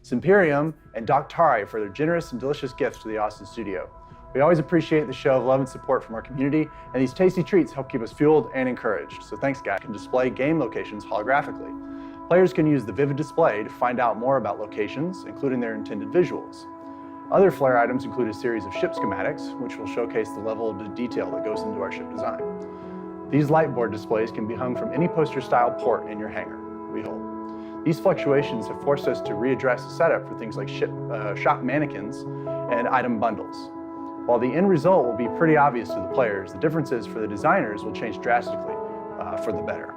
Simperium, and Doctari for their generous and delicious gifts to the Austin studio. We always appreciate the show of love and support from our community, and these tasty treats help keep us fueled and encouraged. So thanks, guys. You can display game locations holographically. Players can use the vivid display to find out more about locations, including their intended visuals. Other Flare items include a series of ship schematics, which will showcase the level of detail that goes into our ship design. These lightboard displays can be hung from any poster-style port in your hangar, we hope. These fluctuations have forced us to readdress the setup for things like shop mannequins and item bundles. While the end result will be pretty obvious to the players, the differences for the designers will change drastically for the better.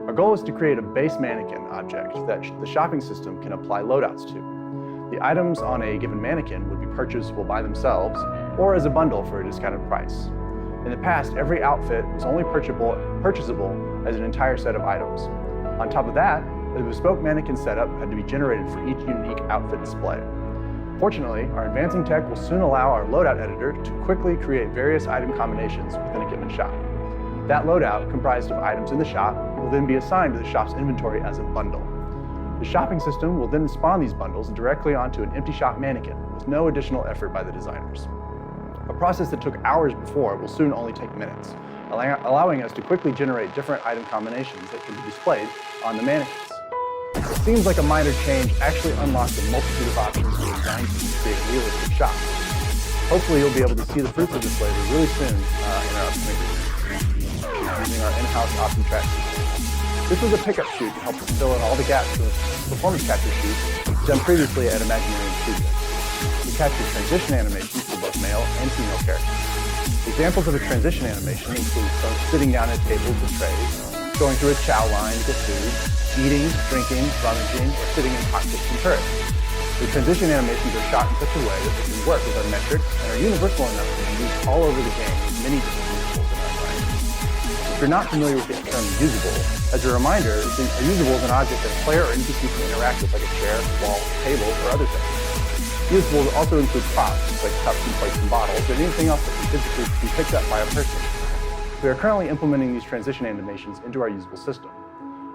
Our goal is to create a base mannequin object that the shopping system can apply loadouts to. The items on a given mannequin would be purchasable by themselves or as a bundle for a discounted price. In the past, every outfit was only purchasable as an entire set of items. On top of that, the bespoke mannequin setup had to be generated for each unique outfit display. Fortunately, our advancing tech will soon allow our loadout editor to quickly create various item combinations within a given shop. That loadout, comprised of items in the shop, will then be assigned to the shop's inventory as a bundle. The shopping system will then spawn these bundles directly onto an empty shop mannequin with no additional effort by the designers. A process that took hours before will soon only take minutes, allowing us to quickly generate different item combinations that can be displayed on the mannequins. It seems like a minor change actually unlocks a multitude of options for the design team to create realistic shops. Hopefully you'll be able to see the fruits of this labor really soon in our upcoming release, using our in-house Awesome Track system. This was a pickup shoot to help us fill in all the gaps for the performance capture shoot done previously at Imaginarium Studio. We captured transition animations for both male and female characters. Examples of a transition animation include sitting down at tables with trays, going through a chow line to get food, eating, drinking, rummaging, or sitting in cockpits and turrets. The transition animations are shot in such a way that they can work with our metrics and are universal enough to be used all over the game with many different usables in our environment. If you're not familiar with the term usable, as a reminder, a usable is an object that a player or NPC can interact with, like a chair, wall, table, or other things. Usables also include props, like cups and plates and bottles, and anything else that can physically be picked up by a person. We are currently implementing these transition animations into our usable system.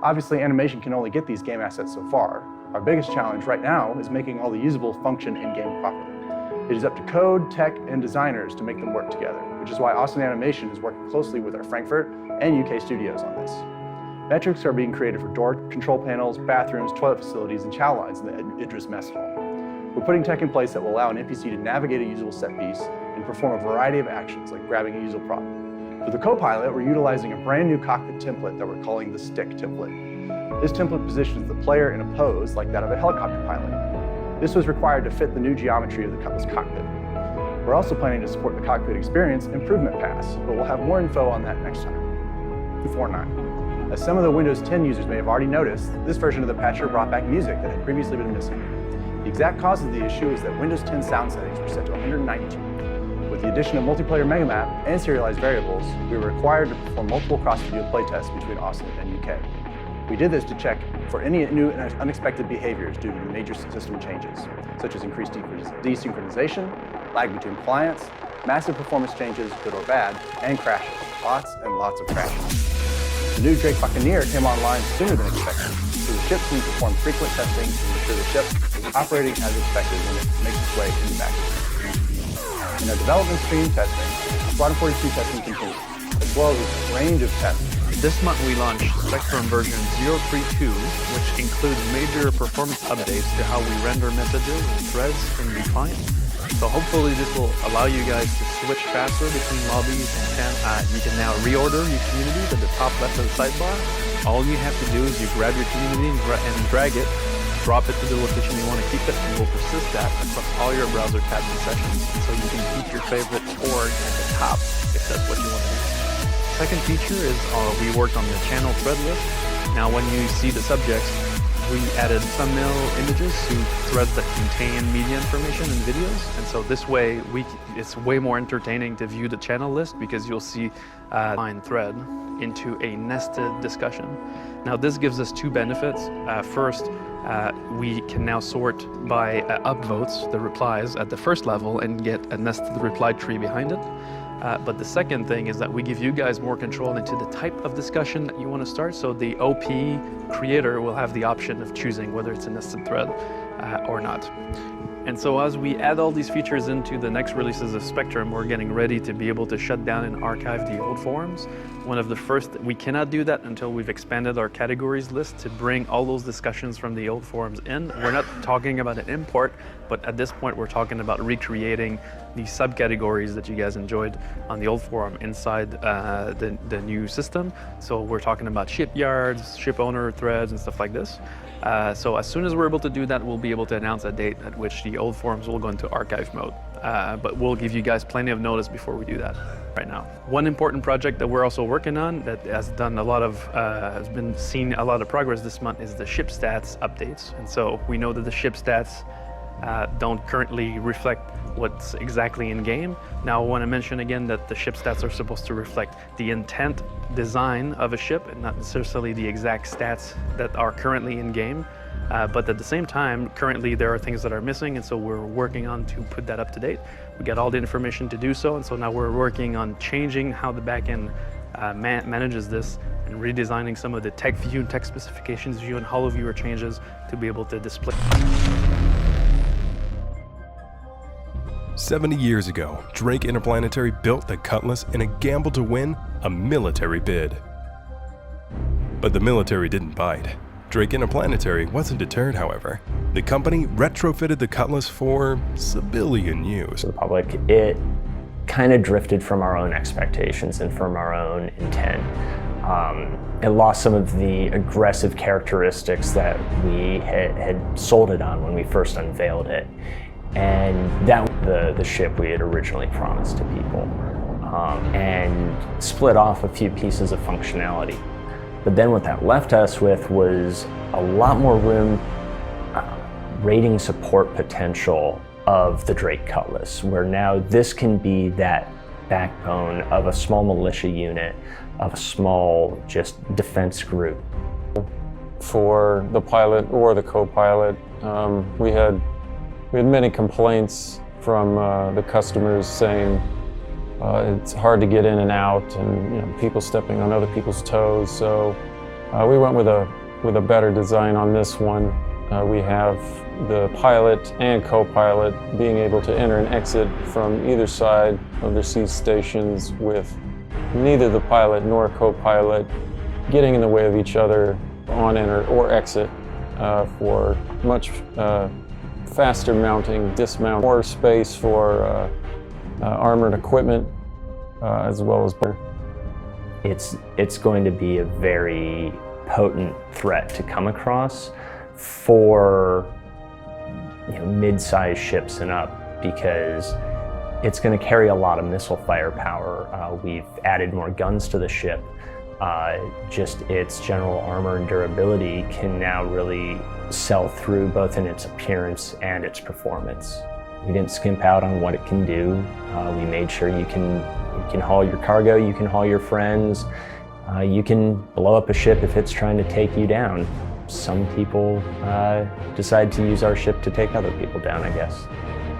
Obviously, animation can only get these game assets so far. Our biggest challenge right now is making all the usable function in-game properly. It is up to code, tech, and designers to make them work together, which is why Austin Animation is working closely with our Frankfurt and UK studios on this. Metrics are being created for door control panels, bathrooms, toilet facilities, and chow lines in the Idris mess hall. We're putting tech in place that will allow an NPC to navigate a usable set piece and perform a variety of actions like grabbing a usable prop. For the co-pilot, we're utilizing a brand new cockpit template that we're calling the stick template. This template positions the player in a pose like that of a helicopter pilot. This was required to fit the new geometry of the cockpit. We're also planning to support the cockpit experience improvement pass, but we'll have more info on that next time. 4.9. As some of the Windows 10 users may have already noticed, this version of the patcher brought back music that had previously been missing. The exact cause of the issue is that Windows 10 sound settings were set to 192. With the addition of multiplayer megamap and serialized variables, we were required to perform multiple cross-studio playtests between Austin and UK. We did this to check for any new and unexpected behaviors due to major system changes, such as increased desynchronization, lag between clients, massive performance changes, good or bad, and crashes. Lots and lots of crashes. The new Drake Buccaneer came online sooner than expected, so the ship team performed frequent testing to ensure the ship is operating as expected when it makes its way into background. In our development stream testing, Squadron 42 testing continues, as well as a range of tests. This month we launched Spectrum version 032, which includes major performance updates to how we render messages and threads in the client. So hopefully this will allow you guys to switch faster between lobbies and you can now reorder your communities at the top left of the sidebar. All you have to do is you grab your community and drag it, drop it to the location you want to keep it, and we'll persist that across all your browser tabs and sessions. And so you can keep your favorite org at the top if that's what you want to do. Second feature is we worked on the channel thread list. Now when you see the subjects, we added thumbnail images to threads that contain media information and videos. And so this way, it's way more entertaining to view the channel list because you'll see a line thread into a nested discussion. Now this gives us two benefits. First, we can now sort by upvotes, the replies at the first level, and get a nested reply tree behind it. But the second thing is that we give you guys more control into the type of discussion that you want to start. So the OP creator will have the option of choosing whether it's a nested thread or not. And so as we add all these features into the next releases of Spectrum, we're getting ready to be able to shut down and archive the old forums. One of the first, we cannot do that until we've expanded our categories list to bring all those discussions from the old forums in. We're not talking about an import, but at this point we're talking about recreating the subcategories that you guys enjoyed on the old forum inside the new system. So we're talking about shipyards, ship owner threads and stuff like this. So as soon as we're able to do that, we'll be able to announce a date at which the old forums will go into archive mode. But we'll give you guys plenty of notice before we do that right now. One important project that we're also working on that has done a lot of, has been seeing a lot of progress this month is the ship stats updates. And so we know that the ship stats don't currently reflect what's exactly in game. Now I want to mention again that the ship stats are supposed to reflect the intent design of a ship and not necessarily the exact stats that are currently in game. But at the same time, currently there are things that are missing, and so we're working on to put that up to date. We got all the information to do so, and so now we're working on changing how the backend manages this and redesigning some of the tech view and tech specifications view and hollow viewer changes to be able to display. 70 years ago, Drake Interplanetary built the Cutlass in a gamble to win a military bid. But the military didn't bite. Drake Interplanetary wasn't deterred, however. The company retrofitted the Cutlass for civilian use. The public, it kind of drifted from our own expectations and from our own intent. It lost some of the aggressive characteristics that we had sold it on when we first unveiled it. And that was the ship we had originally promised to people, and split off a few pieces of functionality. But then what that left us with was a lot more room, rating support potential of the Drake Cutlass, where now this can be that backbone of a small militia unit, of a small just defense group. For the pilot or the co-pilot, we had many complaints from the customers saying it's hard to get in and out, and people stepping on other people's toes. So we went with a better design on this one. We have the pilot and co-pilot being able to enter and exit from either side of their sea stations with neither the pilot nor co-pilot getting in the way of each other on enter or exit for much faster mounting, dismount, more space for armored equipment as well as It's going to be a very potent threat to come across for mid-sized ships and up, because it's going to carry a lot of missile firepower. We've added more guns to the ship. Just its general armor and durability can now really sell through both in its appearance and its performance. We didn't skimp out on what it can do. We made sure you can haul your cargo, you can haul your friends, you can blow up a ship if it's trying to take you down. Some people decide to use our ship to take other people down, I guess.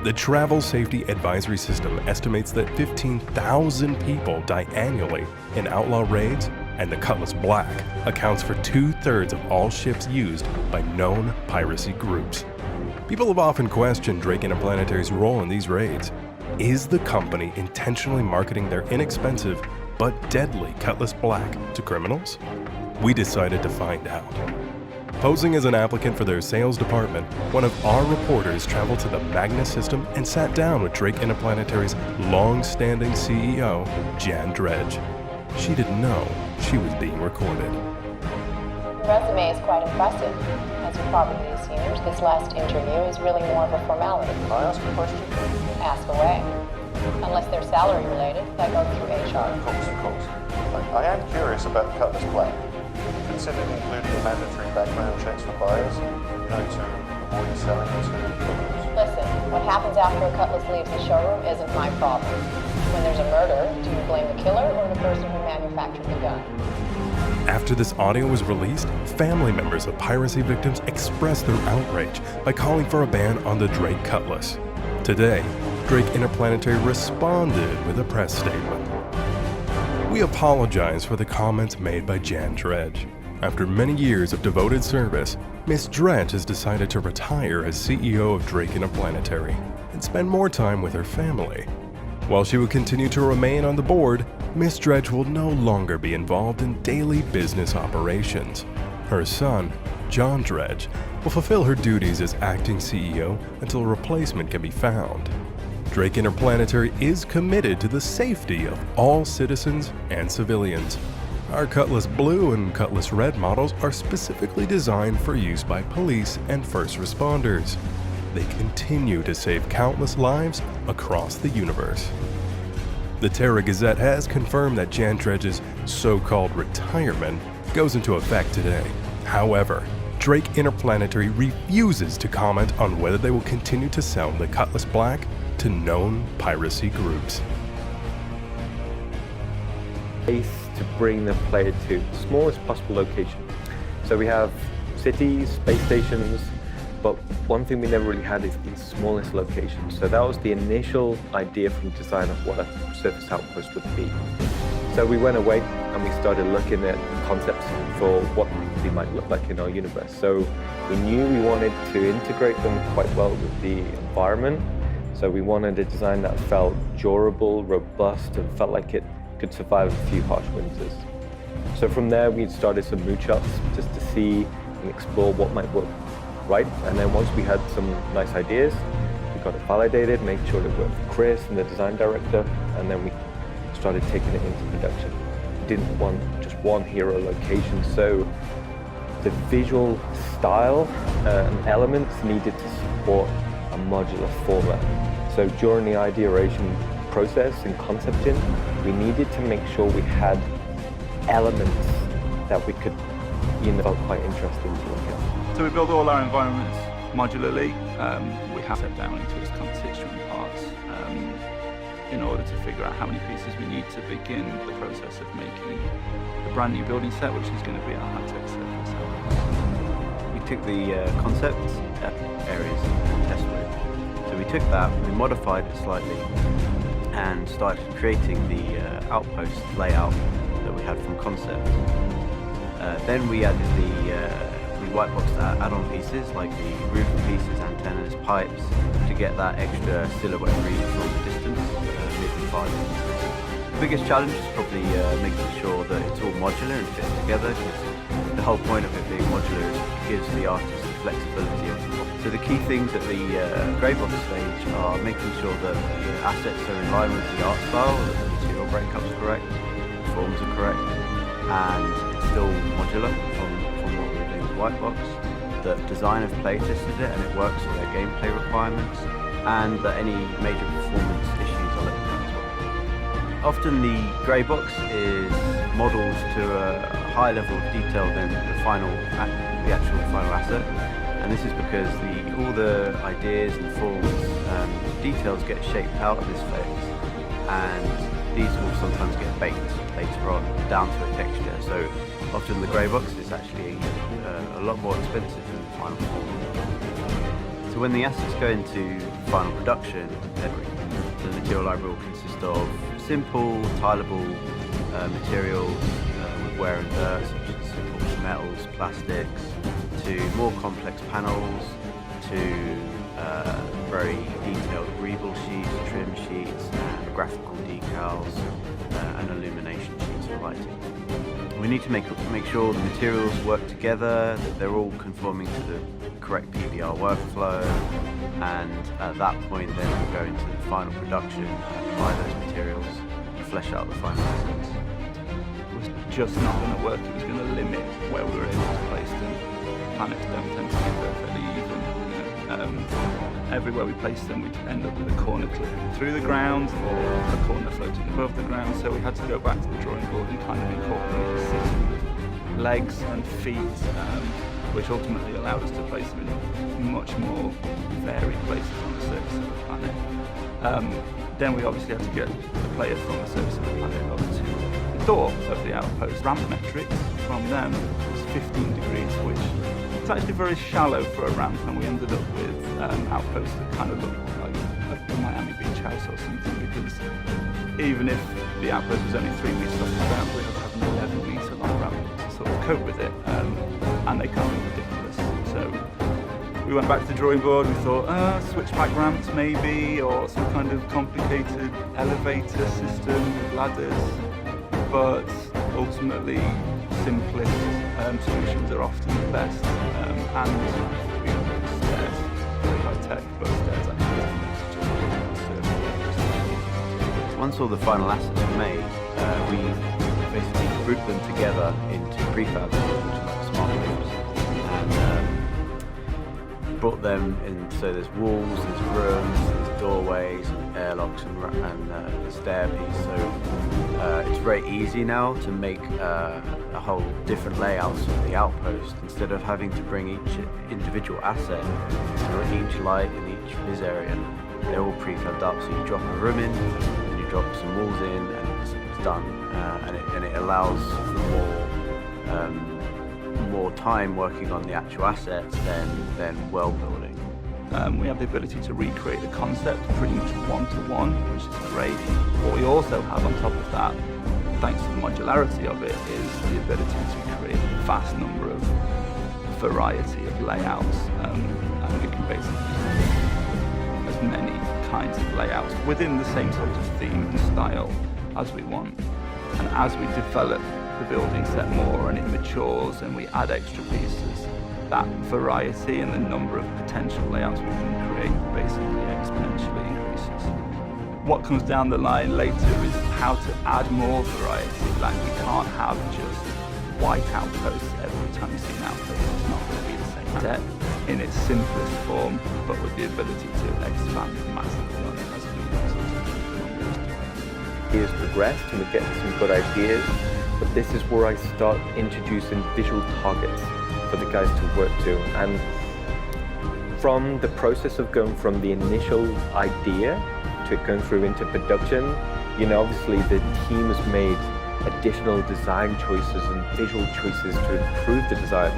The Travel Safety Advisory System estimates that 15,000 people die annually in outlaw raids, and the Cutlass Black accounts for 2/3 of all ships used by known piracy groups. People have often questioned Drake Interplanetary's role in these raids. Is the company intentionally marketing their inexpensive but deadly Cutlass Black to criminals? We decided to find out. Posing as an applicant for their sales department, one of our reporters traveled to the Magnus system and sat down with Drake Interplanetary's long-standing CEO, Jan Dredge. She didn't know she was being recorded. The resume is quite impressive. As you probably have seen, this last interview is really more of a formality. Can I ask a question? Ask away. Unless they're salary related, that goes through HR. Of course. I am curious about the Cutlass Black. Considered including the mandatory background checks for buyers, to avoid selling it to criminals. Listen, what happens after a Cutlass leaves the showroom isn't my problem. When there's a murder, do you blame the killer or the person who manufactured the gun? After this audio was released, family members of piracy victims expressed their outrage by calling for a ban on the Drake Cutlass. Today, Drake Interplanetary responded with a press statement. "We apologize for the comments made by Jan Dredge. After many years of devoted service, Ms. Dredge has decided to retire as CEO of Drake Interplanetary and spend more time with her family. While she will continue to remain on the board, Ms. Dredge will no longer be involved in daily business operations. Her son, John Dredge, will fulfill her duties as acting CEO until a replacement can be found. Drake Interplanetary is committed to the safety of all citizens and civilians. Our Cutlass Blue and Cutlass Red models are specifically designed for use by police and first responders. They continue to save countless lives across the universe." The Terra Gazette has confirmed that Jan Dredge's so-called retirement goes into effect today. However, Drake Interplanetary refuses to comment on whether they will continue to sell the Cutlass Black to known piracy groups. To bring the player to the smallest possible location. So we have cities, space stations, but one thing we never really had is the smallest location. So that was the initial idea from design of what a surface outpost would be. So we went away and we started looking at concepts for what they might look like in our universe. So we knew we wanted to integrate them quite well with the environment. So we wanted a design that felt durable, robust, and felt like it could survive a few harsh winters. So from there, we started some moonshots just to see and explore what might work right. And then once we had some nice ideas, we got it validated, made sure it worked for Chris and the design director, and then we started taking it into production. We didn't want just one hero location, so the visual style and elements needed to support a modular format. So during the ideation process and concepting, we needed to make sure we had elements that we could, felt quite interesting to look at. So we build all our environments modularly. We have set down into its constituent parts in order to figure out how many pieces we need to begin the process of making a brand new building set, which is going to be our high-tech surface. We took the concept areas and test room. So we took that, we modified it slightly, and started creating the outpost layout that we had from concept. Then we added we whiteboxed our add-on pieces like the roof pieces, antennas, pipes to get that extra silhouette read from the distance, mid-5. The biggest challenge is probably making sure that it's all modular and fits together, because the whole point of it being modular is it gives the artist the flexibility of the. So the key things at the grey box stage are making sure that the assets are in line with the art style, that the material breakup's correct, the forms are correct, and it's still modular from what we were doing with Whitebox. The design have play tested it and it works with their gameplay requirements, and that any major performance issues are let down as well. Often the grey box is modelled to a higher level of detail than the actual final asset. And this is because all the ideas and forms and details get shaped out of this phase, and these will sometimes get baked later on down to a texture. So often the grey box is actually a lot more expensive than the final form. So when the assets go into final production, the material library will consist of simple, tileable material with wear and dirt, such as simple metals, plastics, to more complex panels, to very detailed greeble sheets, trim sheets, and graphical decals, and illumination sheets for lighting. We need to make sure the materials work together, that they're all conforming to the correct PBR workflow, and at that point then we'll go into the final production and apply those materials and flesh out the final assets. It was just not going to work, it was going to limit where we were able to place them. Planets don't tend to be perfectly even. Everywhere we place them, we'd end up with a corner clipping through the ground or a corner floating above the ground. So we had to go back to the drawing board and kind of incorporate a system with legs and feet, which ultimately allowed us to place them in much more varied places on the surface of the planet. Then we obviously had to get the player from the surface of the planet up to the door of the outpost. Ramp metrics from them was 15 degrees, which It's actually very shallow for a ramp, and we ended up with outposts that kind of look like a Miami Beach house or something, because even if the outpost was only 3 meters off the ground, we had to have an 11-meter long ramp to sort of cope with it, and they can't be ridiculous. So we went back to the drawing board. We thought, switchback ramps maybe, or some kind of complicated elevator system with ladders. But ultimately, simplest solutions are often the best. And we got stairs, very high tech, but stairs actually just Once all the final assets were made, we basically grouped them together into prefabs, which are like smart groups, and brought them in. So there's walls, there's rooms, there's doorways, airlocks, and a stair piece. So it's very easy now to make a whole different layouts of the outpost, instead of having to bring each individual asset or each light in each vis area. They're all prefabbed up, so you drop a room in, and you drop some walls in, and it's done. And it allows for more time working on the actual assets than world building. We have the ability to recreate the concept pretty much one-to-one, which is great. What we also have on top of that, thanks to the modularity of it, is the ability to create a vast number of variety of layouts, and we can basically make as many kinds of layouts within the same sort of theme and style as we want. And as we develop the building set more and it matures and we add extra pieces, that variety and the number of potential layouts we can create basically exponentially increases. What comes down the line later is how to add more variety. Like, we can't have just white outposts every time you see an outpost. It's not going to be the same depth in its simplest form, but with the ability to expand massively on it as we Years progressed and we get some good ideas, but this is where I start introducing visual targets for the guys to work to. And from the process of going from the initial idea to it going through into production, obviously the team has made additional design choices and visual choices to improve the design.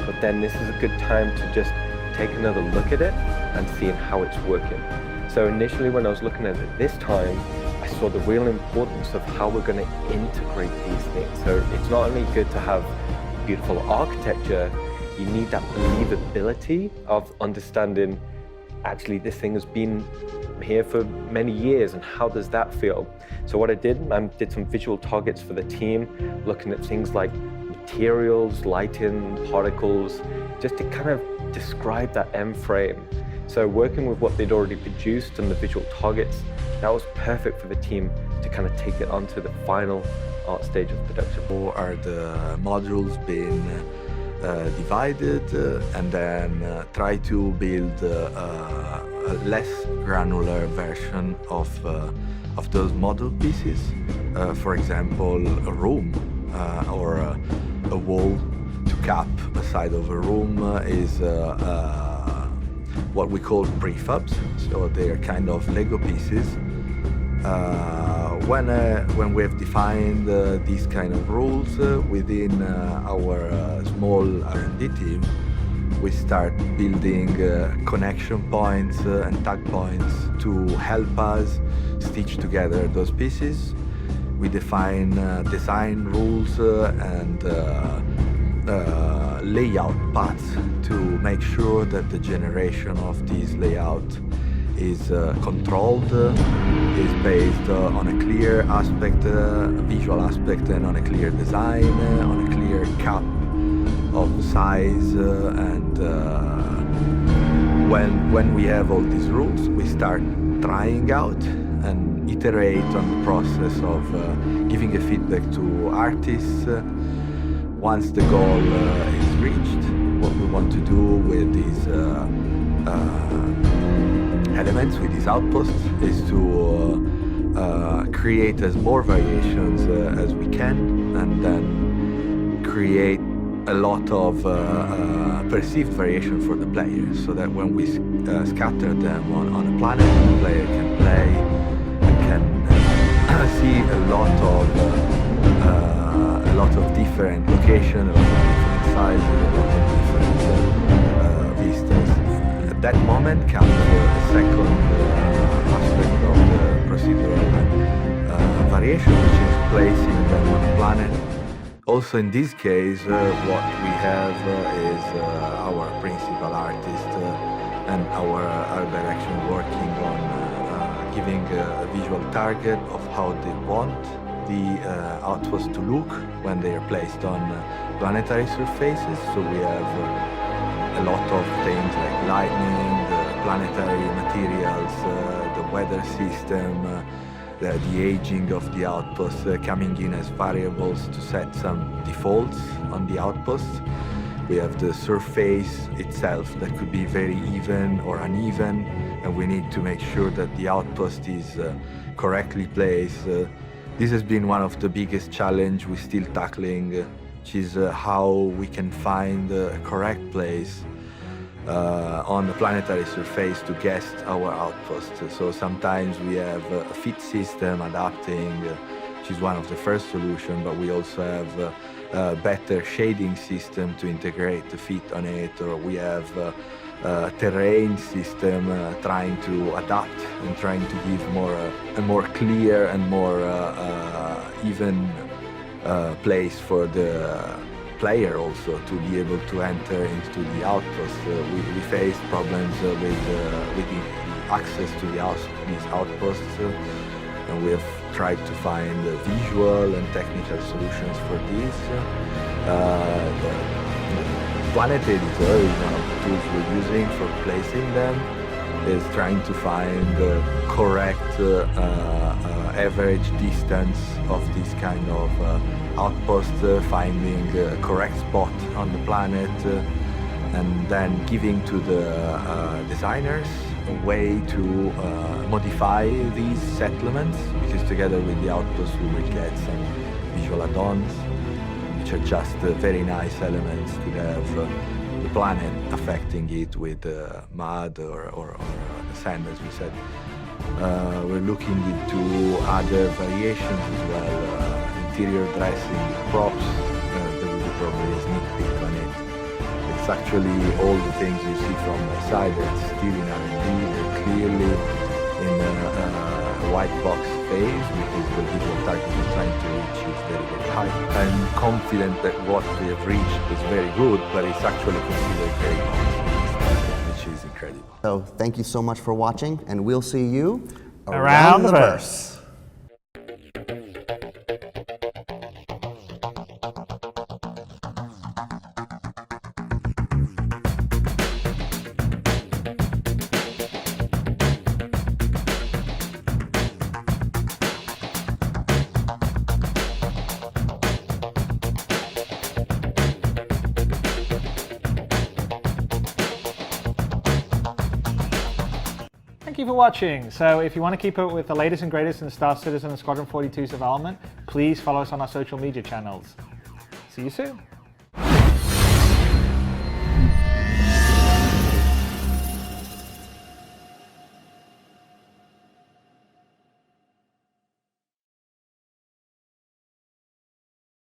But then this is a good time to just take another look at it and seeing how it's working. So initially when I was looking at it this time, I saw the real importance of how we're going to integrate these things. So it's not only good to have beautiful architecture, you need that believability of understanding, actually this thing has been here for many years, and how does that feel? So what I did some visual targets for the team, looking at things like materials, lighting, particles, just to kind of describe that end frame. So working with what they'd already produced and the visual targets, that was perfect for the team to kind of take it onto the final art stage of production. Or are the modules being divided and then try to build a less granular version of those model pieces. For example, a room or a wall to cap a side of a room is what we call prefabs. So they are kind of Lego pieces. When we have defined these kind of rules within our small R&D team, we start building connection points and tag points to help us stitch together those pieces. We define design rules and layout paths to make sure that the generation of these layouts is controlled, is based on a clear aspect, visual aspect, and on a clear design, on a clear cap of size, and when we have all these rules, we start trying out and iterate on the process of giving a feedback to artists. Once the goal is reached, what we want to do with these elements, with these outposts, is to create as more variations as we can, and then create a lot of perceived variation for the player, so that when we scatter them on a planet, the player can play and can see a lot of different locations, a lot of different sizes, a lot of different distance. At that moment comes the second aspect of the procedural variation, which is placing them on a planet. Also in this case, what we have is our principal artist and our art direction working on giving a visual target of how they want the outposts to look when they are placed on planetary surfaces. So we have a lot of things like lightning, the planetary materials, the weather system, the aging of the outposts coming in as variables to set some defaults on the outposts. We have the surface itself that could be very even or uneven, and we need to make sure that the outpost is correctly placed. This has been one of the biggest challenges we're still tackling, which is how we can find a correct place on the planetary surface to guest our outpost. So sometimes we have a fit system adapting, which is one of the first solutions, but we also have a better shading system to integrate the fit on it, or we have a terrain system trying to adapt and trying to give a more clear and more even place for the player also to be able to enter into the outpost. We faced problems with the access to these outposts, and we have tried to find visual and technical solutions for this. The Planet Editor is one of the tools we're using for placing them, is trying to find the correct average distance of this kind of outpost, finding a correct spot on the planet, and then giving to the designers a way to modify these settlements, because together with the outpost we will get some visual add-ons, which are just very nice elements to have the planet affecting it with mud or the sand, as we said. We're looking into other variations as well, interior dressing, props. There will be probably a sneak peek on it. It's actually all the things you see from my side that's still in R&D. They're clearly in a white box phase, because the visual target we're trying to reach is very, very high. I'm confident that what we have reached is very good, but it's actually considered very good, which is incredible. So thank you so much for watching, and we'll see you around the verse. Thank you for watching. So if you want to keep up with the latest and greatest in the Star Citizen and Squadron 42's development, please follow us on our social media channels. See you soon.